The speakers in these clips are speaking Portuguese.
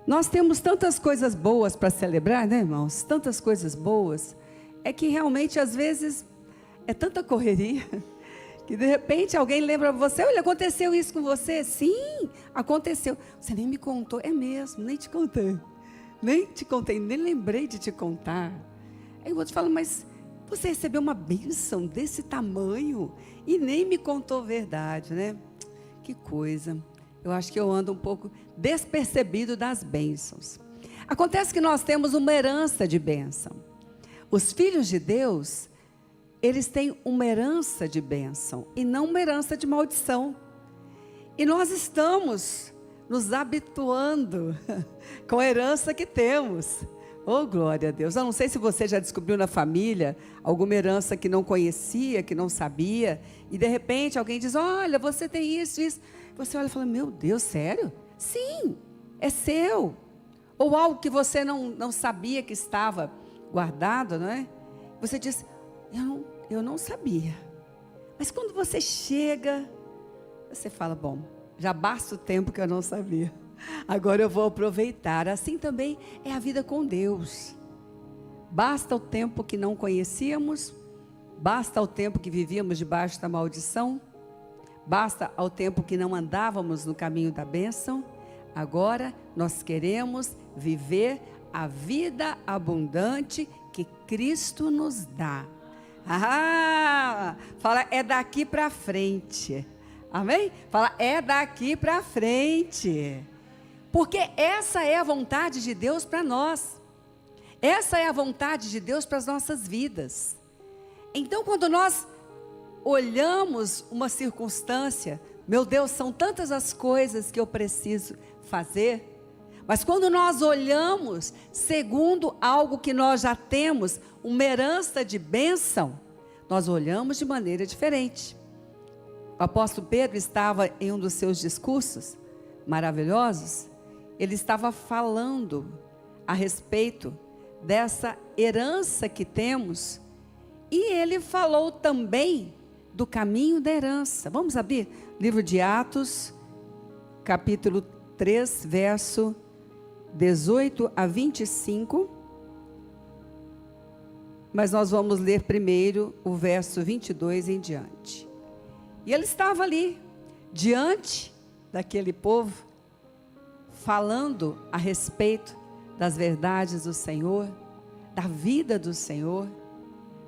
Nós temos tantas coisas boas para celebrar, né, irmãos? Tantas coisas boas. É que realmente, às vezes, é tanta correria, que de repente alguém lembra você: olha, aconteceu isso com você? Sim, aconteceu. Você nem me contou. É mesmo, nem te contei. Nem te contei, nem lembrei de te contar. Aí o outro fala: mas você recebeu uma bênção desse tamanho e nem me contou a verdade, né? Que coisa. Eu acho que eu ando um pouco despercebido das bênçãos. Acontece que nós temos uma herança de bênção. Os filhos de Deus, eles têm uma herança de bênção e não uma herança de maldição. E nós estamos nos habituando com a herança que temos. Oh, glória a Deus. Eu não sei se você já descobriu na família alguma herança que não conhecia, que não sabia, e de repente alguém diz: olha, você tem isso, isso. Você olha e fala: meu Deus, sério? Sim, é seu. Ou algo que você não sabia que estava guardado, não é? Você diz: eu não sabia. Mas quando você chega, você fala: bom, já basta o tempo que eu não sabia. Agora eu vou aproveitar. Assim também é a vida com Deus. Basta o tempo que não conhecíamos, basta o tempo que vivíamos debaixo da maldição, basta o tempo que não andávamos no caminho da bênção. Agora nós queremos viver a vida abundante que Cristo nos dá. Fala, é daqui para frente. Amém? Fala, é daqui para frente. Porque essa é a vontade de Deus para nós. Essa é a vontade de Deus para as nossas vidas. Então, quando nós olhamos uma circunstância, meu Deus, são tantas as coisas que eu preciso fazer. Mas quando nós olhamos segundo algo que nós já temos, uma herança de bênção, nós olhamos de maneira diferente. O apóstolo Pedro estava em um dos seus discursos maravilhosos. Ele estava falando a respeito dessa herança que temos, e ele falou também do caminho da herança. Vamos abrir livro de Atos, capítulo 3, verso 18 a 25. Mas nós vamos ler primeiro o verso 22 em diante. E ele estava ali, diante daquele povo, falando a respeito das verdades do Senhor, da vida do Senhor,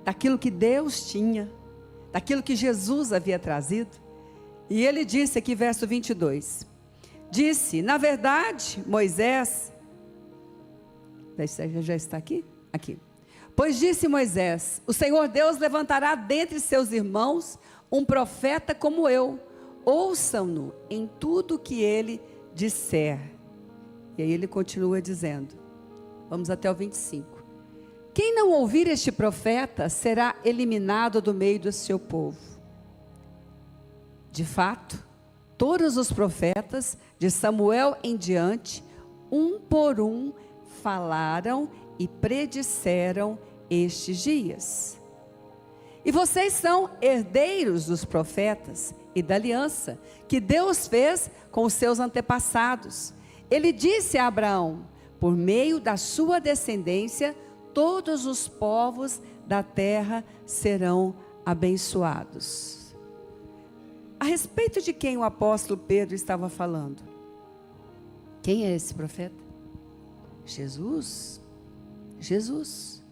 daquilo que Deus tinha, daquilo que Jesus havia trazido. E ele disse aqui, verso 22, disse: na verdade, Moisés, já está aqui? Aqui. Pois disse Moisés: o Senhor Deus levantará dentre seus irmãos um profeta como eu, ouçam-no em tudo que ele disser. E aí ele continua dizendo, vamos até o 25. Quem não ouvir este profeta será eliminado do meio do seu povo. De fato, todos os profetas, de Samuel em diante, um por um, falaram e predisseram estes dias. E vocês são herdeiros dos profetas e da aliança que Deus fez com os seus antepassados. Ele disse a Abraão: por meio da sua descendência, todos os povos da terra serão abençoados. A respeito de quem o apóstolo Pedro estava falando? Quem é esse profeta? Jesus. Jesus.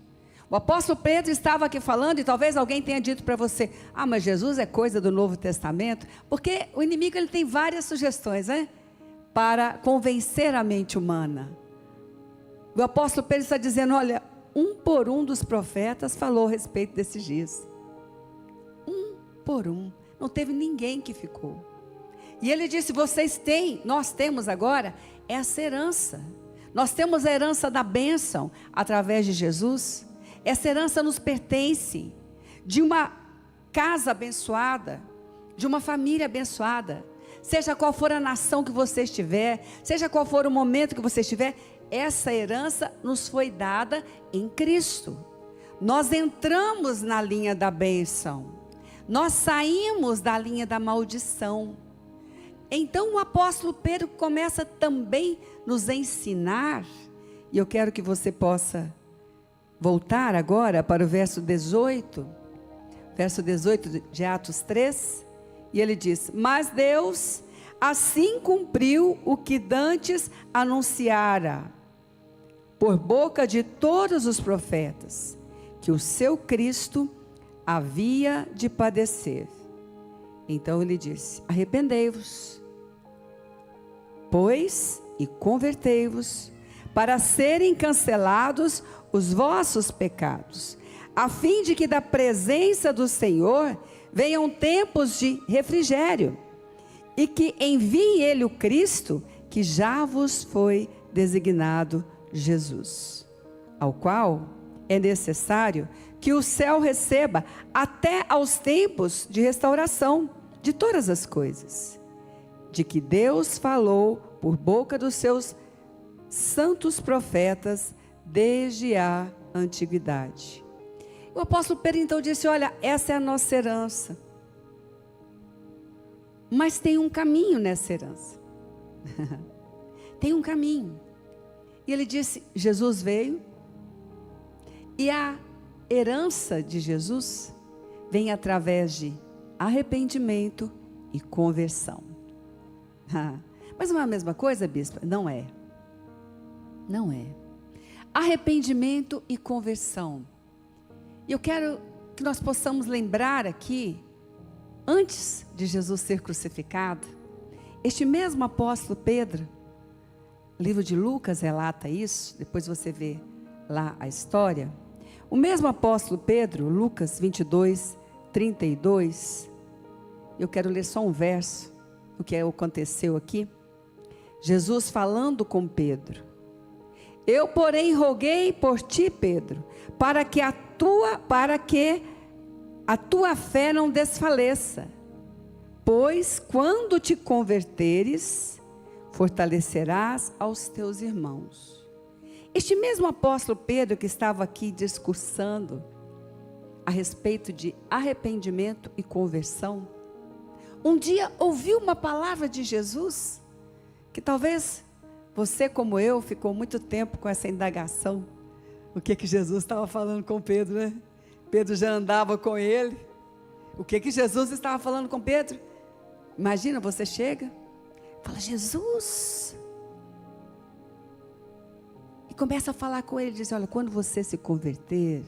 O apóstolo Pedro estava aqui falando, e talvez alguém tenha dito para você: ah, mas Jesus é coisa do Novo Testamento. Porque o inimigo, ele tem várias sugestões, né? Para convencer a mente humana. O apóstolo Pedro está dizendo: olha, um por um dos profetas falou a respeito desses dias. Um por um. Não teve ninguém que ficou. E ele disse: nós temos agora essa herança. Nós temos a herança da bênção através de Jesus. Essa herança nos pertence, de uma casa abençoada, de uma família abençoada. Seja qual for a nação que você estiver, seja qual for o momento que você estiver, essa herança nos foi dada em Cristo. Nós entramos na linha da bênção, nós saímos da linha da maldição. Então o apóstolo Pedro começa também nos ensinar, e eu quero que você possa voltar agora para o verso 18 de Atos 3, e ele diz: mas Deus assim cumpriu o que dantes anunciara, por boca de todos os profetas, que o seu Cristo havia de padecer. Então ele disse: arrependei-vos, pois, e convertei-vos, para serem cancelados os vossos pecados, a fim de que da presença do Senhor venham tempos de refrigério, e que envie ele o Cristo, que já vos foi designado, Jesus, ao qual é necessário que o céu receba até aos tempos de restauração de todas as coisas, de que Deus falou por boca dos seus santos profetas desde a antiguidade. O apóstolo Pedro então disse: olha, essa é a nossa herança, mas tem um caminho nessa herança. Tem um caminho. E ele disse: Jesus veio, e a herança de Jesus vem através de arrependimento e conversão. Mas não é a mesma coisa, bispa? Não é. Não é. Arrependimento e conversão. E eu quero que nós possamos lembrar aqui, antes de Jesus ser crucificado, este mesmo apóstolo Pedro, o livro de Lucas relata isso, depois você vê lá a história. O mesmo apóstolo Pedro, Lucas 22, 32, eu quero ler só um verso, o que aconteceu aqui. Jesus falando com Pedro: eu, porém, roguei por ti, Pedro, para que a tua fé não desfaleça, pois quando te converteres, fortalecerás aos teus irmãos. Este mesmo apóstolo Pedro que estava aqui discursando a respeito de arrependimento e conversão, um dia ouviu uma palavra de Jesus, que talvez você, como eu, ficou muito tempo com essa indagação. O que Jesus estava falando com Pedro, né? Pedro já andava com ele. O que Jesus estava falando com Pedro? Imagina, você chega, fala: Jesus, e começa a falar com ele, diz: olha, quando você se converter,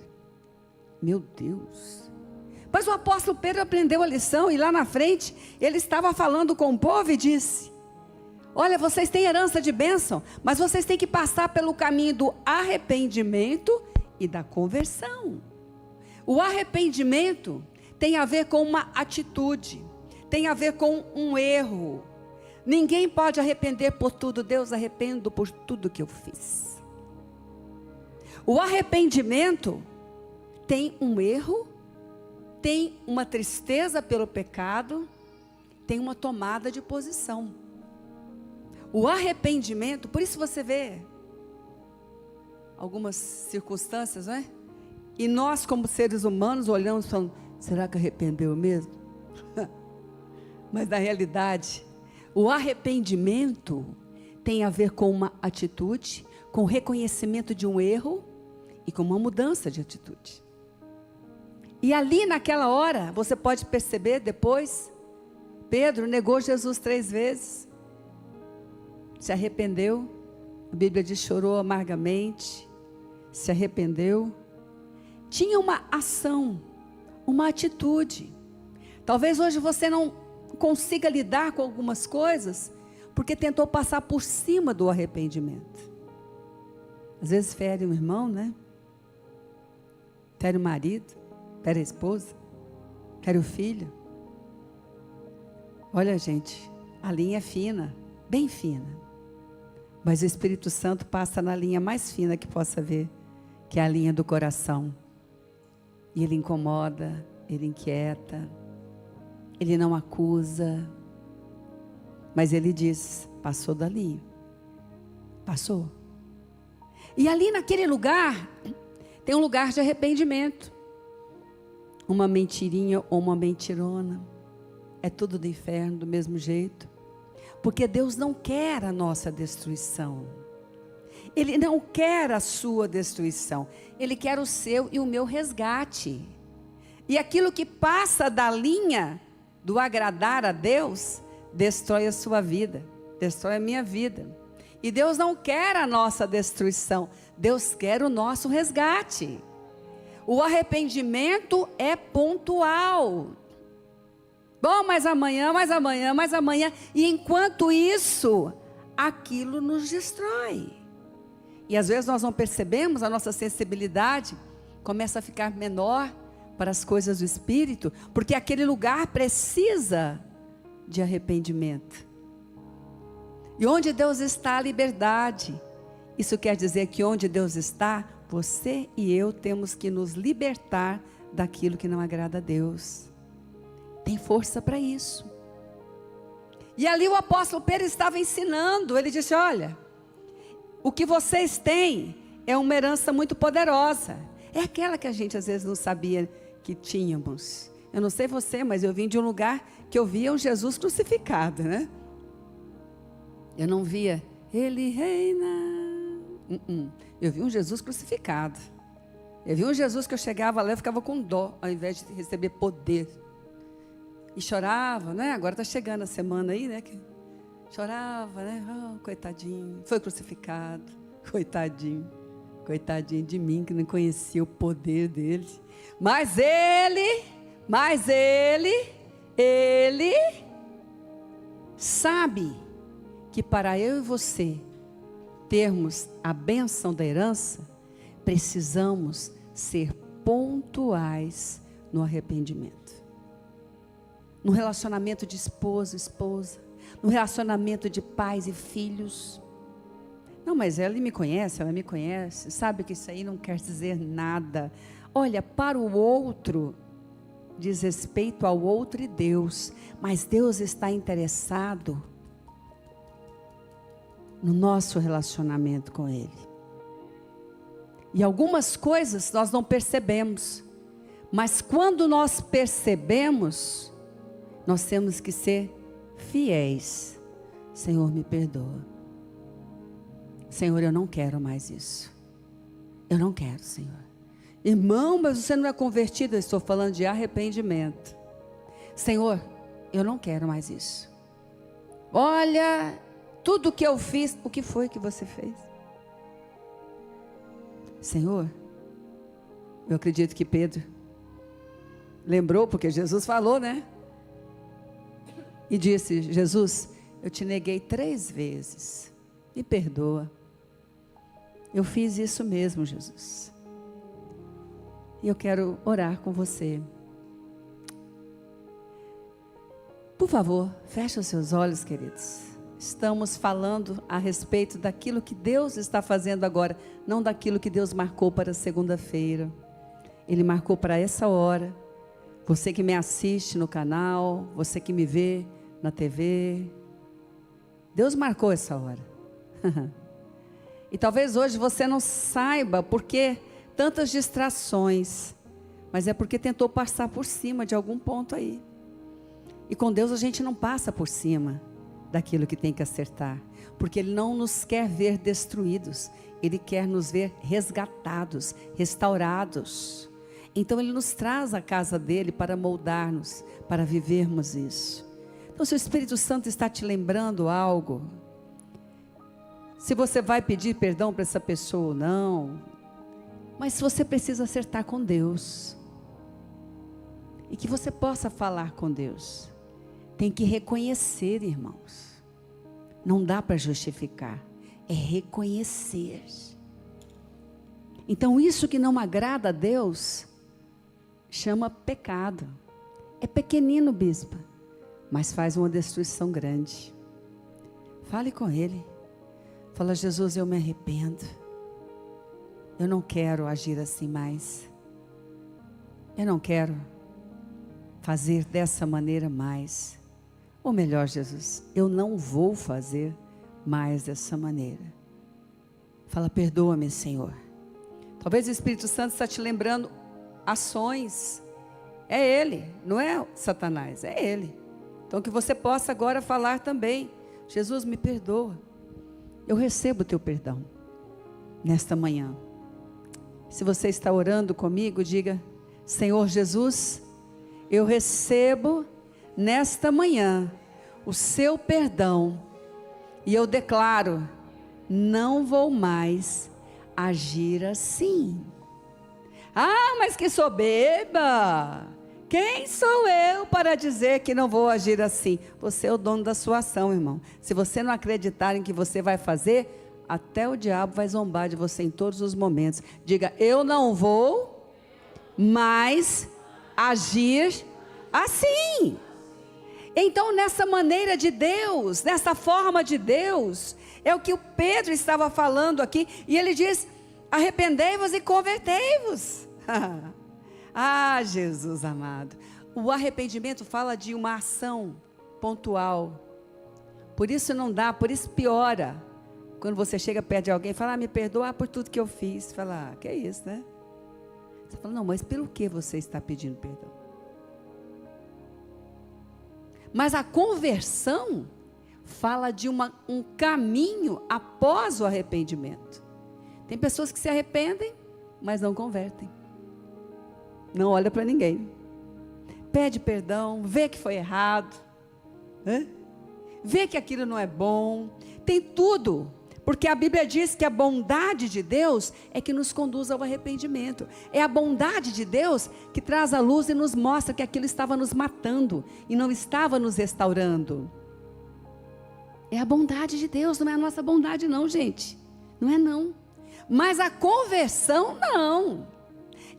meu Deus. Mas o apóstolo Pedro aprendeu a lição, e lá na frente, ele estava falando com o povo e disse: olha, vocês têm herança de bênção, mas vocês têm que passar pelo caminho do arrependimento e da conversão. O arrependimento tem a ver com uma atitude, tem a ver com um erro. Ninguém pode arrepender por tudo. Deus, arrependo por tudo que eu fiz. O arrependimento tem um erro, tem uma tristeza pelo pecado, tem uma tomada de posição. O arrependimento, por isso você vê algumas circunstâncias, não é? E nós, como seres humanos, olhamos e falamos: será que arrependeu mesmo? Mas na realidade, o arrependimento tem a ver com uma atitude, com o reconhecimento de um erro e com uma mudança de atitude. E ali naquela hora, você pode perceber depois, Pedro negou Jesus 3 vezes, se arrependeu, a Bíblia diz: chorou amargamente, se arrependeu. Tinha uma ação, uma atitude. Talvez hoje você não consiga lidar com algumas coisas, porque tentou passar por cima do arrependimento. Às vezes fere um irmão, né? Fere o marido, fere a esposa, fere o filho. Olha, gente, a linha é fina, bem fina. Mas o Espírito Santo passa na linha mais fina que possa ver, que é a linha do coração. E ele incomoda, ele inquieta, ele não acusa, mas ele diz: passou dali, passou. E ali naquele lugar, tem um lugar de arrependimento. Uma mentirinha ou uma mentirona, é tudo do inferno, do mesmo jeito. Porque Deus não quer a nossa destruição. Ele não quer a sua destruição. Ele quer o seu e o meu resgate. E aquilo que passa da linha do agradar a Deus, destrói a sua vida, destrói a minha vida. E Deus não quer a nossa destruição, Deus quer o nosso resgate. O arrependimento é pontual. Bom, mas amanhã, e enquanto isso, aquilo nos destrói. E às vezes nós não percebemos, a nossa sensibilidade começa a ficar menor para as coisas do Espírito, porque aquele lugar precisa de arrependimento. E onde Deus está, a liberdade. Isso quer dizer que onde Deus está, você e eu temos que nos libertar daquilo que não agrada a Deus. Tem força para isso. E ali o apóstolo Pedro estava ensinando. Ele disse: olha, o que vocês têm é uma herança muito poderosa. É aquela que a gente às vezes não sabia que tínhamos. Eu não sei você, mas eu vim de um lugar que eu via um Jesus crucificado, né? Eu não via, ele reina. Eu vi um Jesus crucificado. Eu vi um Jesus que eu chegava lá e ficava com dó, ao invés de receber poder. E chorava, né? Agora está chegando a semana aí, né? Chorava, né? Oh, coitadinho, foi crucificado. Coitadinho de mim, que não conhecia o poder dele. Mas ele sabe que para eu e você termos a bênção da herança, precisamos ser pontuais no arrependimento. No relacionamento de esposa, no relacionamento de pais e filhos. Não, mas ela me conhece, sabe que isso aí não quer dizer nada. Olha, para o outro, diz respeito ao outro e Deus, mas Deus está interessado no nosso relacionamento com Ele. E algumas coisas nós não percebemos, mas quando nós percebemos, nós temos que ser fiéis. Senhor, me perdoa. Senhor, eu não quero mais isso. Eu não quero, Senhor. Irmão, mas você não é convertido. Eu estou falando de arrependimento. Senhor, eu não quero mais isso. Olha, tudo que eu fiz, o que foi que você fez? Senhor, eu acredito que Pedro lembrou, porque Jesus falou, né? E disse: Jesus, eu te neguei 3 vezes. Me perdoa. Eu fiz isso mesmo, Jesus. E eu quero orar com você. Por favor, feche os seus olhos, queridos. Estamos falando a respeito daquilo que Deus está fazendo agora, não daquilo que Deus marcou para segunda-feira. Ele marcou para essa hora. Você que me assiste no canal, você que me vê na TV, Deus marcou essa hora. E talvez hoje você não saiba por que tantas distrações, mas é porque tentou passar por cima de algum ponto aí. E com Deus a gente não passa por cima daquilo que tem que acertar, porque Ele não nos quer ver destruídos, Ele quer nos ver resgatados, restaurados. Então Ele nos traz à casa dEle para moldar-nos, para vivermos isso. Então, se o Espírito Santo está te lembrando algo, se você vai pedir perdão para essa pessoa ou não, mas se você precisa acertar com Deus, e que você possa falar com Deus, tem que reconhecer, irmãos, não dá para justificar, é reconhecer. Então isso que não agrada a Deus, chama pecado, é pequenino, bispa, mas faz uma destruição grande. Fale com Ele. Fala: Jesus, eu me arrependo. Eu não quero agir assim mais. Eu não quero fazer dessa maneira mais. Ou melhor, Jesus, eu não vou fazer mais dessa maneira. Fala: perdoa-me, Senhor. Talvez o Espírito Santo está te lembrando ações. É Ele, não é Satanás, é Ele. Então que você possa agora falar também: Jesus, me perdoa. Eu recebo o teu perdão nesta manhã. Se você está orando comigo, diga: Senhor Jesus, eu recebo nesta manhã o seu perdão e eu declaro, não vou mais agir assim. Ah, mas que soberba! Quem sou eu para dizer que não vou agir assim? Você é o dono da sua ação, irmão. Se você não acreditar em que você vai fazer, até o diabo vai zombar de você em todos os momentos. Diga: eu não vou mais agir assim. Então, nessa maneira de Deus, nessa forma de Deus, é o que o Pedro estava falando aqui. E ele diz: arrependei-vos e convertei-vos. Ah, Jesus amado. O arrependimento fala de uma ação pontual. Por isso não dá, por isso piora. Quando você chega perto de alguém e fala: me perdoa por tudo que eu fiz. Fala: que é isso, né? Você fala: não, mas pelo que você está pedindo perdão? Mas a conversão fala de um caminho após o arrependimento. Tem pessoas que se arrependem, mas não convertem. Não olha para ninguém. Pede perdão, vê que foi errado, vê que aquilo não é bom. Tem tudo, porque a Bíblia diz que a bondade de Deus é que nos conduz ao arrependimento. É a bondade de Deus que traz a luz e nos mostra que aquilo estava nos matando e não estava nos restaurando. É a bondade de Deus, não é a nossa bondade não, gente. Não é não. Mas a conversão não.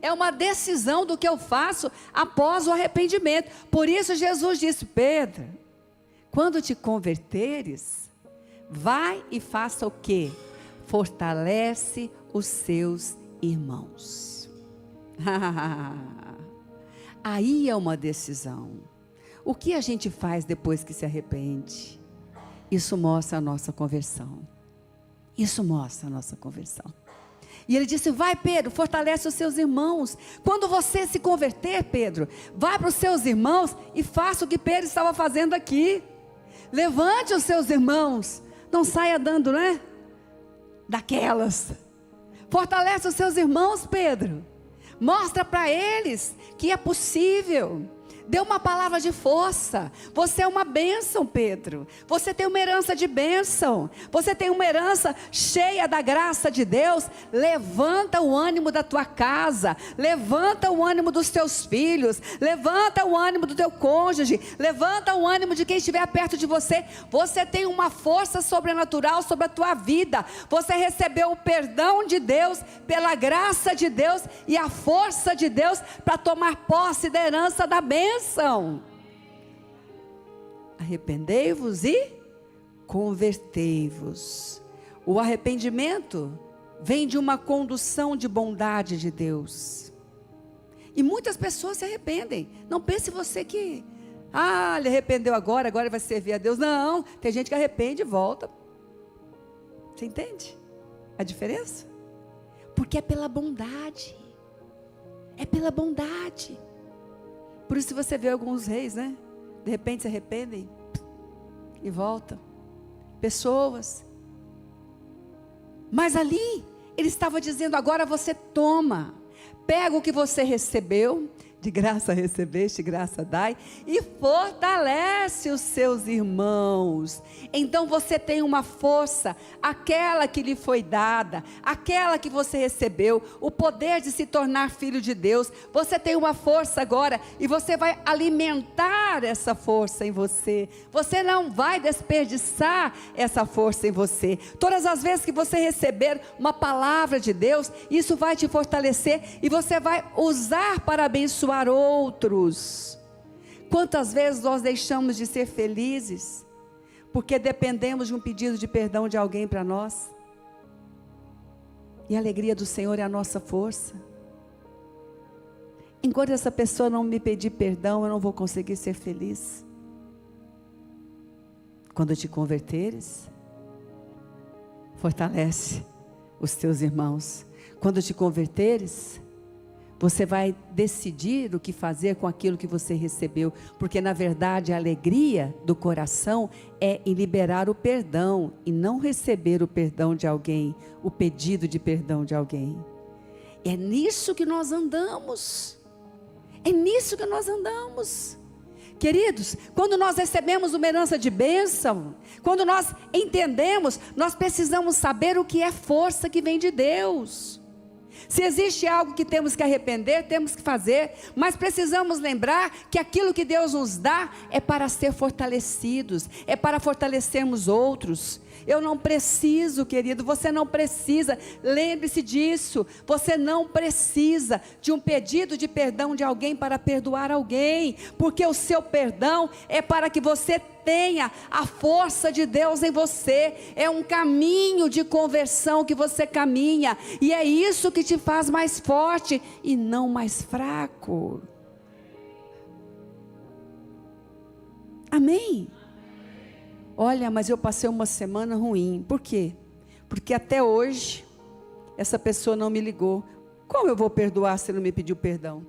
É uma decisão do que eu faço após o arrependimento. Por isso Jesus disse: Pedro, quando te converteres, vai e faça o quê? Fortalece os seus irmãos. Aí é uma decisão. O que a gente faz depois que se arrepende? Isso mostra a nossa conversão. Isso mostra a nossa conversão. E ele disse: vai, Pedro, fortalece os seus irmãos. Quando você se converter, Pedro, vai para os seus irmãos e faça o que Pedro estava fazendo aqui. Levante os seus irmãos. Não saia dando, né? Daquelas. Fortalece os seus irmãos, Pedro. Mostra para eles que é possível. Dê uma palavra de força. Você é uma bênção, Pedro. Você tem uma herança de bênção. Você tem uma herança cheia da graça de Deus. Levanta o ânimo da tua casa. Levanta o ânimo dos teus filhos. Levanta o ânimo do teu cônjuge. Levanta o ânimo de quem estiver perto de você. Você tem uma força sobrenatural sobre a tua vida. Você recebeu o perdão de Deus, pela graça de Deus e a força de Deus para tomar posse da herança da bênção. Arrependei-vos e convertei-vos. O arrependimento vem de uma condução de bondade de Deus. E muitas pessoas se arrependem. Não pense você que ele arrependeu agora vai servir a Deus. Não, tem gente que arrepende e volta. Você entende a diferença? Porque é pela bondade. É pela bondade. Por isso você vê alguns reis, né? De repente se arrependem e voltam. Pessoas. Mas ali, ele estava dizendo: agora você toma. Pega o que você recebeu. De graça recebeste, graça dai. E fortalece os seus irmãos. Então você tem uma força. Aquela que lhe foi dada. Aquela que você recebeu. O poder de se tornar filho de Deus. Você tem uma força agora. E você vai alimentar essa força em você. Você não vai desperdiçar essa força em você. Todas as vezes que você receber uma palavra de Deus, isso vai te fortalecer. E você vai usar para abençoar outros. Quantas vezes nós deixamos de ser felizes porque dependemos de um pedido de perdão de alguém para nós? E a alegria do Senhor é a nossa força. Enquanto essa pessoa não me pedir perdão, eu não vou conseguir ser feliz. Quando te converteres, fortalece os teus irmãos. Quando te converteres, Você vai decidir o que fazer com aquilo que você recebeu, porque na verdade a alegria do coração é em liberar o perdão e não receber o perdão de alguém, o pedido de perdão de alguém. É nisso que nós andamos. É nisso que nós andamos. Queridos, quando nós recebemos uma herança de bênção, quando nós entendemos, nós precisamos saber o que é força que vem de Deus. Se existe algo que temos que arrepender, temos que fazer, mas precisamos lembrar que aquilo que Deus nos dá é para ser fortalecidos, é para fortalecermos outros. Eu não preciso, querido, você não precisa, lembre-se disso, você não precisa de um pedido de perdão de alguém para perdoar alguém, porque o seu perdão é para que você tenha a força de Deus em você, é um caminho de conversão que você caminha, e é isso que te faz mais forte e não mais fraco. Amém? Olha, mas eu passei uma semana ruim. Por quê? Porque até hoje, essa pessoa não me ligou. Como eu vou perdoar se não me pediu perdão?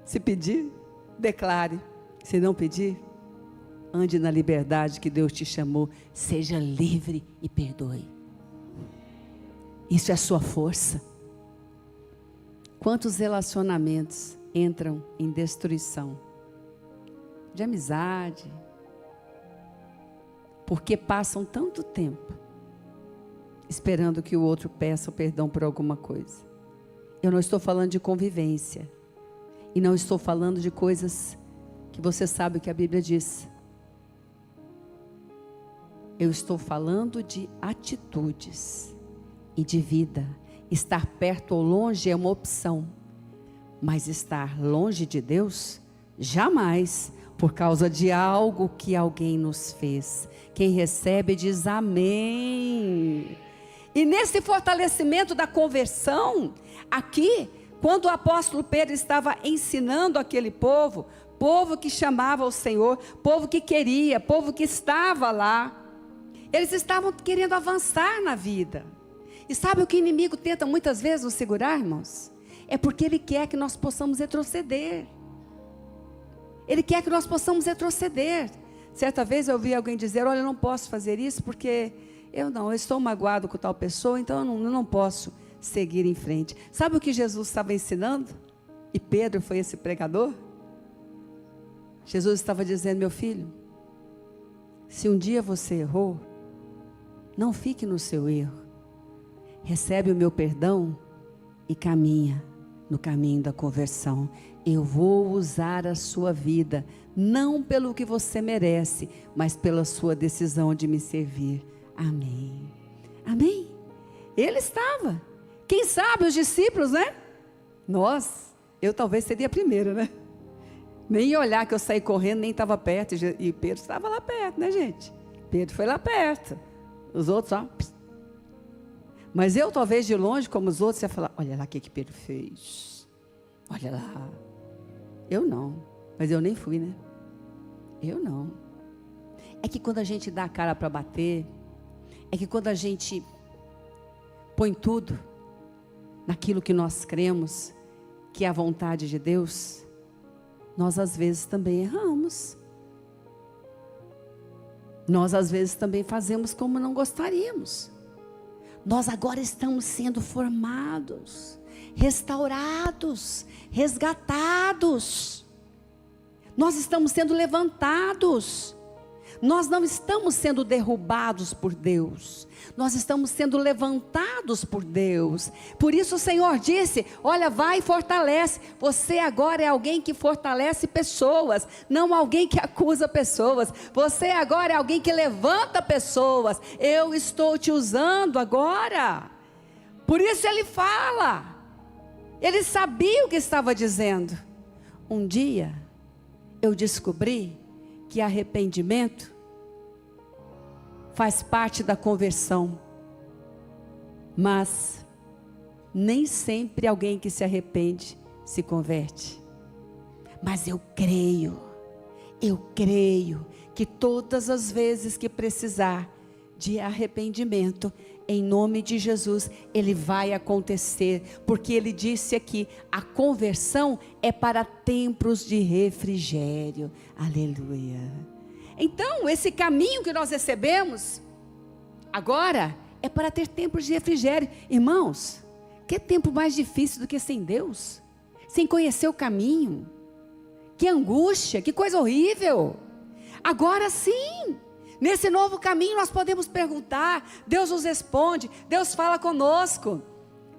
Se pedir, declare. Se não pedir, ande na liberdade que Deus te chamou. Seja livre e perdoe. Isso é a sua força. Quantos relacionamentos entram em destruição? De amizade, porque passam tanto tempo esperando que o outro peça o perdão por alguma coisa. Eu não estou falando de convivência, e não estou falando de coisas que você sabe o que a Bíblia diz. Eu estou falando de atitudes e de vida. Estar perto ou longe é uma opção, mas estar longe de Deus, jamais. Por causa de algo que alguém nos fez. Quem recebe diz amém. E nesse fortalecimento da conversão, aqui, quando o apóstolo Pedro estava ensinando aquele povo, povo que chamava o Senhor, povo que queria, povo que estava lá, eles estavam querendo avançar na vida. E sabe o que o inimigo tenta muitas vezes nos segurar, irmãos? É porque ele quer que nós possamos retroceder. Ele quer que nós possamos retroceder. Certa vez eu ouvi alguém dizer, olha, eu não posso fazer isso porque eu estou magoado com tal pessoa, então eu não posso seguir em frente. Sabe o que Jesus estava ensinando? E Pedro foi esse pregador? Jesus estava dizendo, meu filho, se um dia você errou, não fique no seu erro. Recebe o meu perdão e caminha no caminho da conversão. Eu vou usar a sua vida, não pelo que você merece, mas pela sua decisão de me servir. Amém. Amém? Ele estava. Quem sabe os discípulos, né? Eu talvez seria a primeira, né? Nem ia olhar que eu saí correndo, nem estava perto. E Pedro estava lá perto, né, gente? Pedro foi lá perto. Os outros, ó. Mas eu, talvez de longe, como os outros, ia falar, olha lá o que Pedro fez. Olha lá. Eu não, mas eu nem fui, né? Eu não. É que quando a gente dá a cara para bater, é que quando a gente põe tudo naquilo que nós cremos, que é a vontade de Deus, nós às vezes também erramos. Nós às vezes também fazemos como não gostaríamos. Nós agora estamos sendo formados, restaurados, resgatados. Nós estamos sendo levantados. Nós não estamos sendo derrubados por Deus. Nós estamos sendo levantados por Deus. Por isso o Senhor disse, olha, vai e fortalece. Você agora é alguém que fortalece pessoas, não alguém que acusa pessoas. Você agora é alguém que levanta pessoas. Eu estou te usando agora. Por isso ele fala. Ele sabia o que estava dizendo. Um dia eu descobri que arrependimento faz parte da conversão, mas nem sempre alguém que se arrepende se converte. Mas eu creio que todas as vezes que precisar, de arrependimento, em nome de Jesus, ele vai acontecer, porque ele disse aqui, a conversão é para tempos de refrigério, aleluia. Então, esse caminho que nós recebemos, agora, é para ter tempos de refrigério. Irmãos, que tempo mais difícil do que sem Deus? Sem conhecer o caminho? Que angústia, que coisa horrível. Agora sim, nesse novo caminho nós podemos perguntar, Deus nos responde, Deus fala conosco,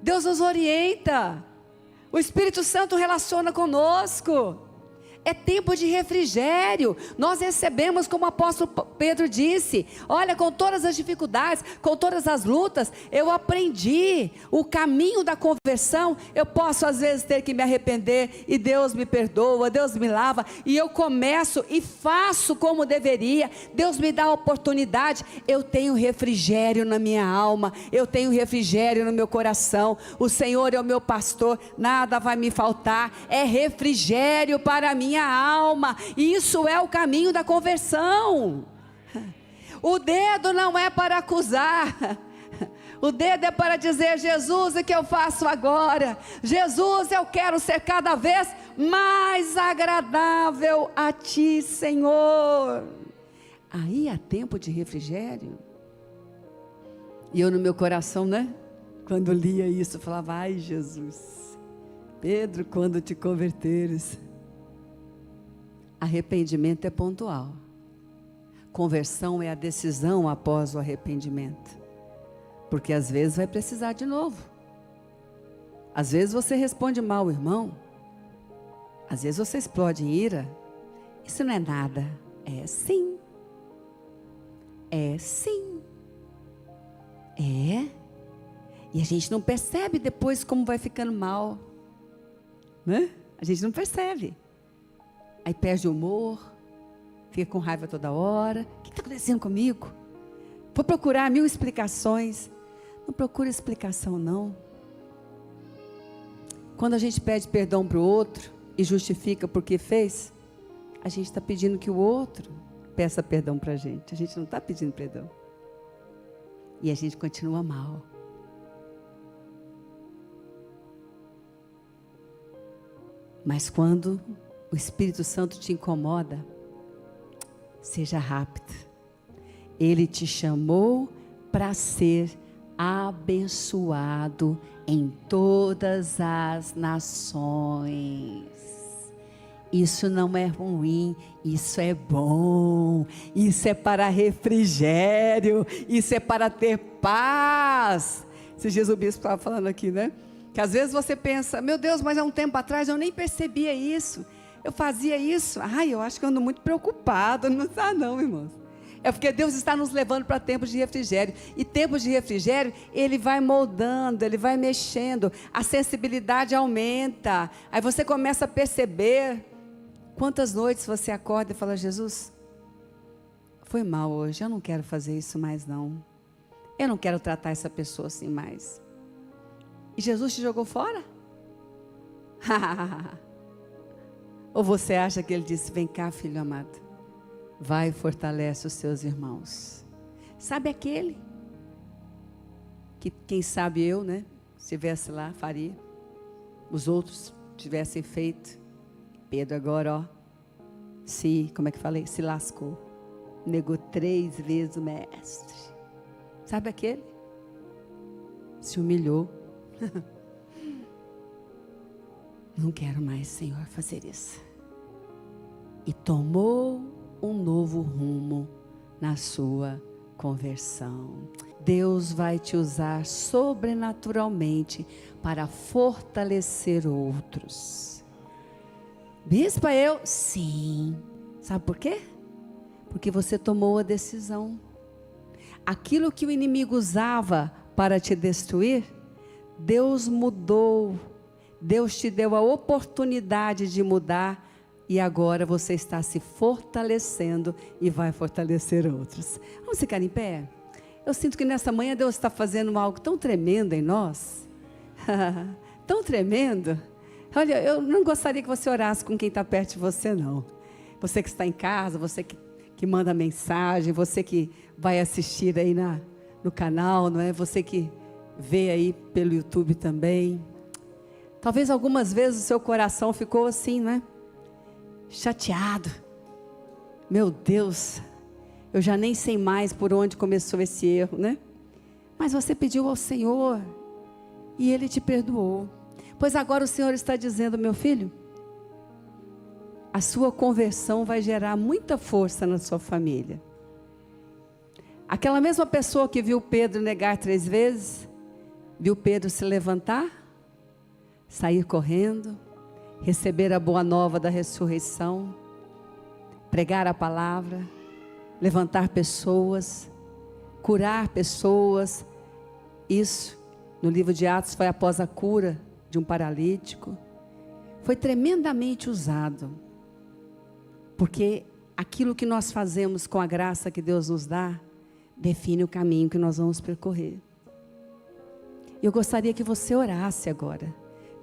Deus nos orienta, o Espírito Santo relaciona conosco. É tempo de refrigério. Nós recebemos, como o apóstolo Pedro disse, olha, com todas as dificuldades, com todas as lutas, eu aprendi o caminho da conversão. Eu posso às vezes ter que me arrepender, e Deus me perdoa, Deus me lava, e eu começo e faço como deveria. Deus me dá a oportunidade. Eu tenho refrigério na minha alma, eu tenho refrigério no meu coração. O Senhor é o meu pastor, nada vai me faltar. É refrigério para a minha alma. Isso é o caminho da conversão. O dedo não é para acusar, o dedo é para dizer: Jesus, o que eu faço agora? Jesus, eu quero ser cada vez mais agradável a Ti, Senhor. Aí há tempo de refrigério. E eu no meu coração, né, quando lia isso, eu falava: ai Jesus, Pedro, quando te converteres. Arrependimento é pontual. Conversão é a decisão após o arrependimento. Porque às vezes vai precisar de novo. Às vezes você responde mal, irmão. Às vezes você explode em ira. Isso não é nada. É sim. É sim. É. E a gente não percebe depois como vai ficando mal. Né? A gente não percebe. Aí perde o humor, fica com raiva toda hora. O que está acontecendo comigo? Vou procurar 1000 explicações. Não procura explicação, não. Quando a gente pede perdão para o outro e justifica porque fez, a gente está pedindo que o outro peça perdão para a gente. A gente não está pedindo perdão. E a gente continua mal. Mas quando o Espírito Santo te incomoda, seja rápido. Ele te chamou para ser abençoado em todas as nações. Isso não é ruim, isso é bom, isso é para refrigério, isso é para ter paz. Esses dias o bispo estava falando aqui, né? Que às vezes você pensa: meu Deus, mas há um tempo atrás eu nem percebia isso. Eu fazia isso. Ai, eu acho que eu ando muito preocupado. Não está não, irmãos. É porque Deus está nos levando para tempos de refrigério. E tempos de refrigério, Ele vai moldando, Ele vai mexendo. A sensibilidade aumenta. Aí você começa a perceber. Quantas noites você acorda e fala: Jesus, foi mal hoje, eu não quero fazer isso mais não. Eu não quero tratar essa pessoa assim mais. E Jesus te jogou fora? Ou você acha que Ele disse: vem cá, filho amado, vai e fortalece os seus irmãos. Sabe aquele que, quem sabe eu, né, se estivesse lá, faria. Os outros tivessem feito. Pedro agora, ó, como é que falei? Se lascou. Negou 3 vezes o mestre. Sabe aquele? Se humilhou. Não quero mais, Senhor, fazer isso. E tomou um novo rumo na sua conversão. Deus vai te usar sobrenaturalmente para fortalecer outros. Bispa, sim. Sabe por quê? Porque você tomou a decisão. Aquilo que o inimigo usava para te destruir, Deus mudou. Deus te deu a oportunidade de mudar. E agora você está se fortalecendo e vai fortalecer outros. Vamos ficar em pé? Eu sinto que nessa manhã Deus está fazendo algo tão tremendo em nós. Tão tremendo. Olha, eu não gostaria que você orasse com quem está perto de você, não. Você que está em casa, você que que manda mensagem, você que vai assistir aí no canal, não é? Você que vê aí pelo YouTube também. Talvez algumas vezes o seu coração ficou assim, não é? Chateado. Meu Deus, eu já nem sei mais por onde começou esse erro, né? Mas você pediu ao Senhor e Ele te perdoou. Pois agora o Senhor está dizendo, meu filho, a sua conversão vai gerar muita força na sua família. Aquela mesma pessoa que viu Pedro negar 3 vezes, viu Pedro se levantar, sair correndo, receber a boa nova da ressurreição, pregar a palavra, levantar pessoas, curar pessoas. Isso, no livro de Atos, foi após a cura de um paralítico. Foi tremendamente usado, porque aquilo que nós fazemos com a graça que Deus nos dá, define o caminho que nós vamos percorrer. Eu gostaria que você orasse agora.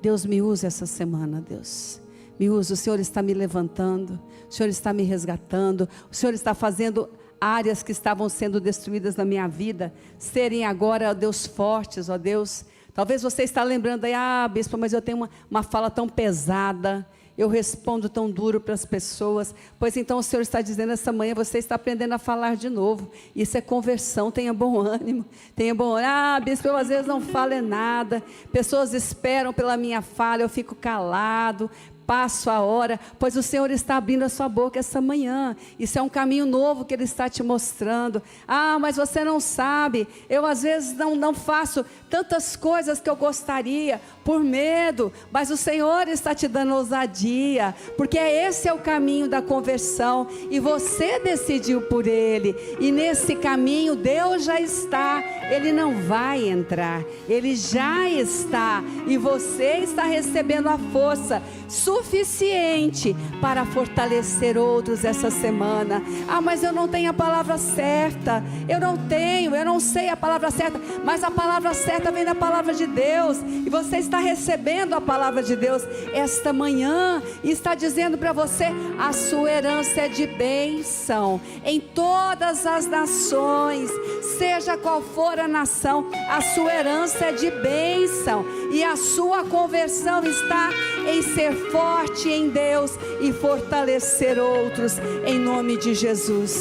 Deus, me use essa semana, Deus. Me use, o Senhor está me levantando, o Senhor está me resgatando, o Senhor está fazendo áreas que estavam sendo destruídas na minha vida, serem agora, ó Deus, fortes, ó Deus. Talvez você está lembrando aí, bispo, mas eu tenho uma fala tão pesada, eu respondo tão duro para as pessoas. Pois então o Senhor está dizendo essa manhã, você está aprendendo a falar de novo. Isso é conversão, tenha bom ânimo. Tenha bom ânimo. Bispo, eu às vezes não falo nada. Pessoas esperam pela minha fala, eu fico calado. Passo a hora, pois o Senhor está abrindo a sua boca essa manhã. Isso é um caminho novo que Ele está te mostrando. Mas você não sabe, eu às vezes não faço tantas coisas que eu gostaria, por medo, mas o Senhor está te dando ousadia, porque esse é o caminho da conversão, e você decidiu por ele, e nesse caminho Deus já está, Ele não vai entrar, Ele já está, e você está recebendo a força suficiente para fortalecer outros essa semana. Mas eu não tenho a palavra certa, eu não sei a palavra certa, mas a palavra certa vem da palavra de Deus, e você está recebendo a palavra de Deus esta manhã, e está dizendo para você, a sua herança é de bênção, em todas as nações, seja qual for a nação, a sua herança é de bênção, e a sua conversão está em ser forte em Deus, e fortalecer outros, em nome de Jesus.